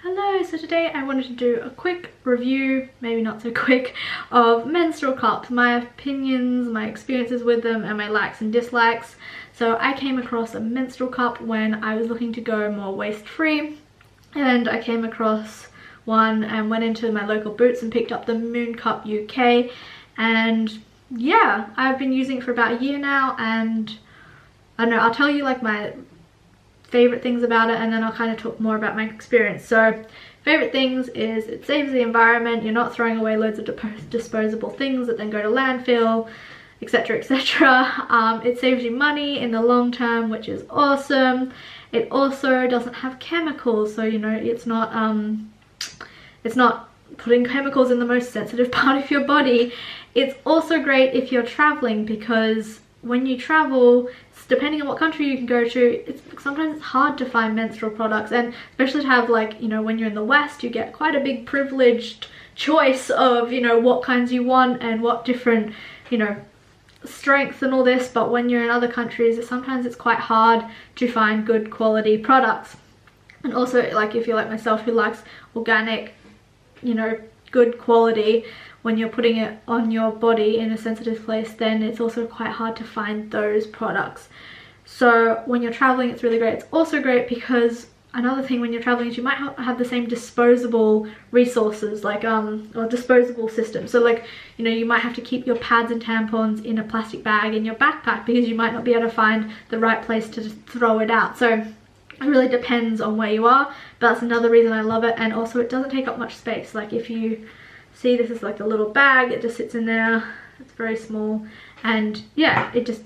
Hello, so today I wanted to do a quick review, maybe not so quick, of menstrual cups, my opinions, my experiences with them, and my likes and dislikes. So I came across a menstrual cup when I was looking to go more waste-free, and I came across one and went into my local Boots and picked up the Moon Cup UK, and yeah, I've been using it for about a year now, and I don't know, I'll tell you like my favorite things about it, and then I'll kind of talk more about my experience. So favorite things is it saves the environment, you're not throwing away loads of disposable things that then go to landfill, etc, etc. It saves you money in the long term, which is awesome. It also doesn't have chemicals, so you know it's not putting chemicals in the most sensitive part of your body. It's also great if you're traveling, because when you travel, depending on what country you can go to, sometimes it's hard to find menstrual products, and especially to have, like, you know, when you're in the West, you get quite a big privileged choice of, you know, what kinds you want and what different, you know, strengths and all this. But when you're in other countries, sometimes it's quite hard to find good quality products. And also, like, if you're like myself who likes organic, you know, good quality, when you're putting it on your body in a sensitive place, then it's also quite hard to find those products. So when you're traveling, it's really great. It's also great because another thing when you're traveling is you might have the same disposable resources, like or disposable system. So, like, you know, you might have to keep your pads and tampons in a plastic bag in your backpack because you might not be able to find the right place to just throw it out. So it really depends on where you are, but that's another reason I love it. And also it doesn't take up much space. Like, if you see, this is like a little bag, it just sits in there, it's very small, and yeah, it just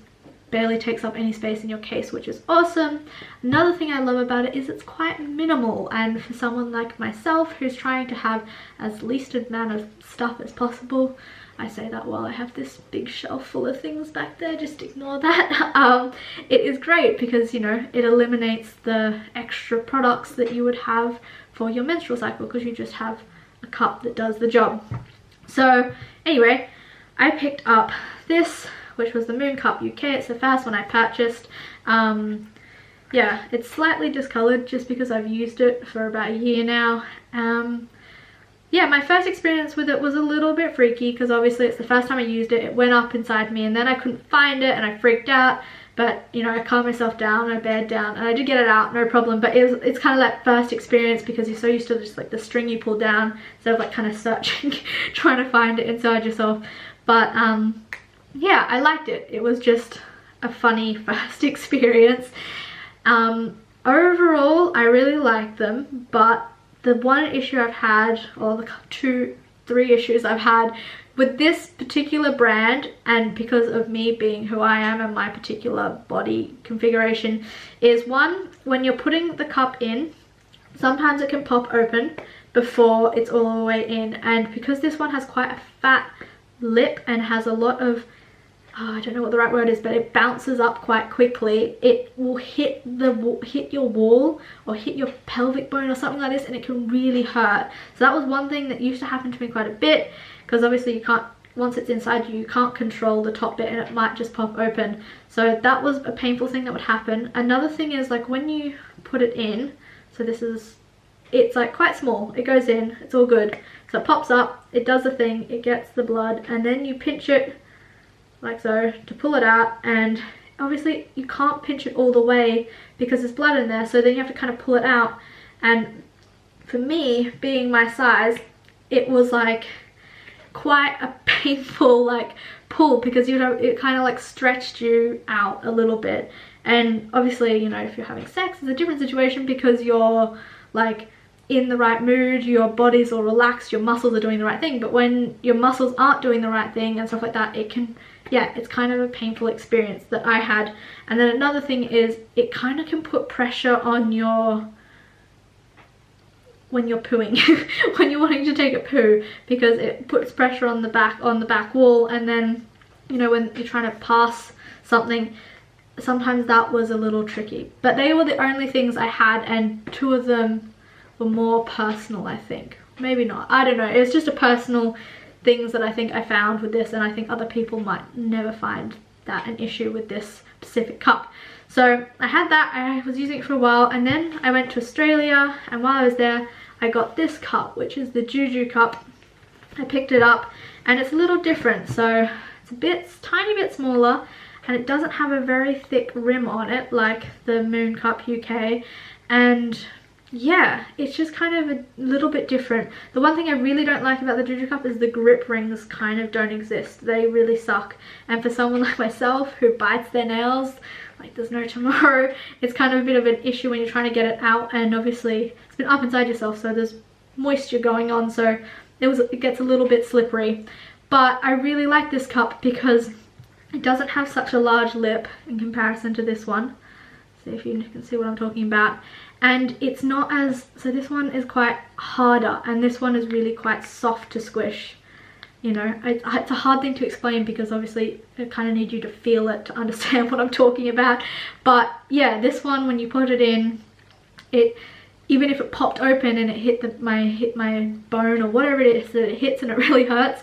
barely takes up any space in your case, which is awesome. Another thing I love about it is it's quite minimal, and for someone like myself who's trying to have as least amount of stuff as possible, I say that while I have this big shelf full of things back there, just ignore that. It is great because, you know, it eliminates the extra products that you would have for your menstrual cycle, because you just have a cup that does the job. So anyway, I picked up this, which was the Moon Cup UK. It's the first one I purchased. Yeah, it's slightly discolored just because I've used it for about a year now. Yeah, my first experience with it was a little bit freaky because obviously it's the first time I used it. It went up inside me and then I couldn't find it and I freaked out. But, you know, I calmed myself down, I bared down, and I did get it out, no problem. But it's kind of like first experience because you're so used to just like the string you pull down instead of like kind of searching, trying to find it inside yourself. But yeah, I liked it. It was just a funny first experience. Overall, I really liked them, but the one issue I've had, or the three issues I've had with this particular brand, and because of me being who I am and my particular body configuration, is one, when you're putting the cup in, sometimes it can pop open before it's all the way in, and because this one has quite a fat lip and has a lot of, I don't know what the right word is, but it bounces up quite quickly, it will hit your wall or hit your pelvic bone or something like this, and it can really hurt. So that was one thing that used to happen to me quite a bit, because obviously you can't, once it's inside you can't control the top bit and it might just pop open. So that was a painful thing that would happen. Another thing is, like, when you put it in, so this is, it's like quite small, it goes in, it's all good, so it pops up, it does the thing, it gets the blood, and then you pinch it like so to pull it out, and obviously you can't pinch it all the way because there's blood in there, so then you have to kind of pull it out. And for me, being my size, it was like quite a painful like pull, because, you know, it kind of like stretched you out a little bit. And obviously, you know, if you're having sex, it's a different situation because you're like in the right mood, your body's all relaxed, your muscles are doing the right thing. But when your muscles aren't doing the right thing and stuff like that, it can, yeah, it's kind of a painful experience that I had. And then another thing is it kind of can put pressure on your, when you're pooing, when you're wanting to take a poo, because it puts pressure on the back wall, and then, you know, when you're trying to pass something, sometimes that was a little tricky. But they were the only things I had, and two of them were more personal, I think. Maybe not, I don't know, it was just a personal things that I think I found with this, and I think other people might never find that an issue with this specific cup. So I had that, I was using it for a while, and then I went to Australia, and while I was there I got this cup, which is the Juju cup. I picked it up and it's a little different. So it's a tiny bit smaller, and it doesn't have a very thick rim on it like the Moon Cup UK. And yeah, it's just kind of a little bit different. The one thing I really don't like about the Juju cup is the grip rings kind of don't exist. They really suck. And for someone like myself who bites their nails like there's no tomorrow, it's kind of a bit of an issue when you're trying to get it out, and obviously it's been up inside yourself, so there's moisture going on, so it gets a little bit slippery. But I really like this cup because it doesn't have such a large lip in comparison to this one. See if you can see what I'm talking about. And it's not as, so this one is quite harder and this one is really quite soft to squish. You know, it's a hard thing to explain because obviously I kind of need you to feel it to understand what I'm talking about. But yeah, this one, when you put it in, even if it popped open and it hit my bone or whatever it is that it hits and it really hurts,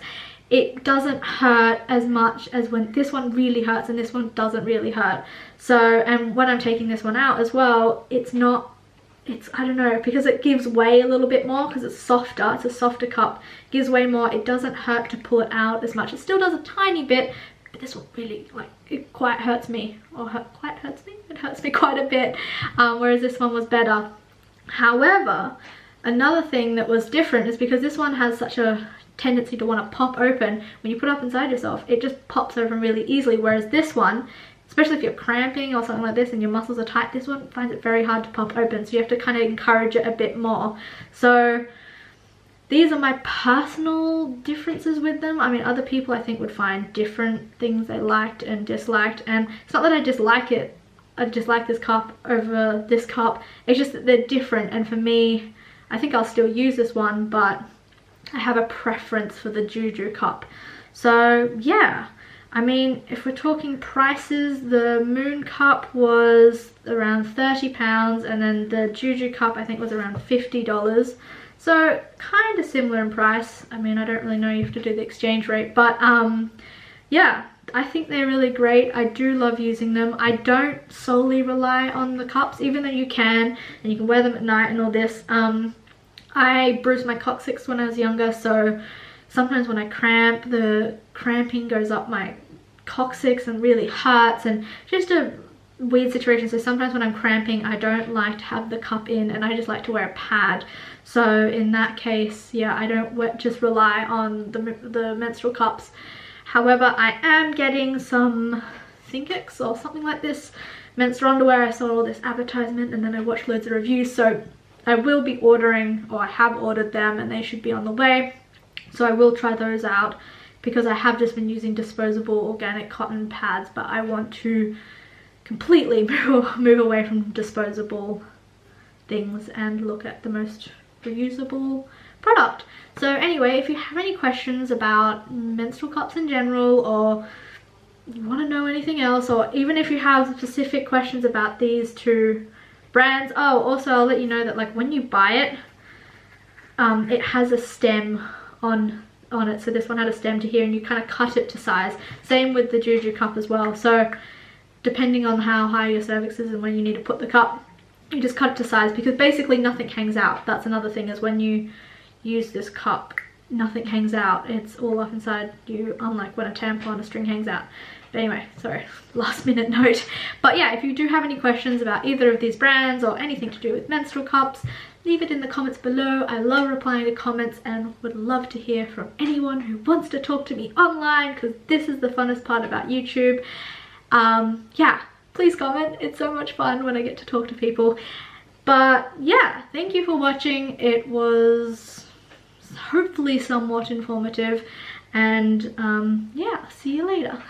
it doesn't hurt as much as when this one really hurts and this one doesn't really hurt. So, and when I'm taking this one out as well, I don't know, because it gives way a little bit more because it's softer, it's a softer cup, it gives way more, it doesn't hurt to pull it out as much. It still does a tiny bit, but this one really, like, it quite hurts me, it hurts me quite a bit, whereas this one was better. However, another thing that was different is because this one has such a tendency to want to pop open, when you put it up inside yourself, it just pops open really easily, whereas this one, especially if you're cramping or something like this and your muscles are tight, this one finds it very hard to pop open, so you have to kind of encourage it a bit more. So these are my personal differences with them. I mean, other people I think would find different things they liked and disliked, and it's not that I dislike it, I dislike this cup over this cup, it's just that they're different, and for me, I think I'll still use this one, but I have a preference for the Juju cup. So yeah, I mean, if we're talking prices, the Moon Cup was around £30 and then the Juju Cup I think was around $50. So kind of similar in price. I mean, I don't really know, you have to do the exchange rate, but yeah, I think they're really great. I do love using them. I don't solely rely on the cups, even though you can, and you can wear them at night and all this. I bruised my coccyx when I was younger, so sometimes when I cramp, the cramping goes up my coccyx and really hurts, and just a weird situation. So sometimes when I'm cramping, I don't like to have the cup in and I just like to wear a pad. So in that case, yeah, I don't just rely on the menstrual cups. However, I am getting some Thinx or something like this menstrual underwear. I saw all this advertisement and then I watched loads of reviews, so I will be ordering, or I have ordered them, and they should be on the way. So I will try those out because I have just been using disposable organic cotton pads, but I want to completely move away from disposable things and look at the most reusable product. So anyway, if you have any questions about menstrual cups in general, or you want to know anything else, or even if you have specific questions about these two brands. Oh, also I'll let you know that like when you buy it, it has a stem on it. So this one had a stem to here and you kind of cut it to size. Same with the Juju cup as well. So depending on how high your cervix is and when you need to put the cup, you just cut it to size, because basically nothing hangs out. That's another thing, is when you use this cup, nothing hangs out. It's all up inside you, unlike when a tampon, a string hangs out. But anyway, sorry, last minute note. But yeah, if you do have any questions about either of these brands or anything to do with menstrual cups, leave it in the comments below. I love replying to comments and would love to hear from anyone who wants to talk to me online, because this is the funnest part about YouTube. Yeah, please comment. It's so much fun when I get to talk to people. But yeah, thank you for watching. It was hopefully somewhat informative, and yeah, see you later.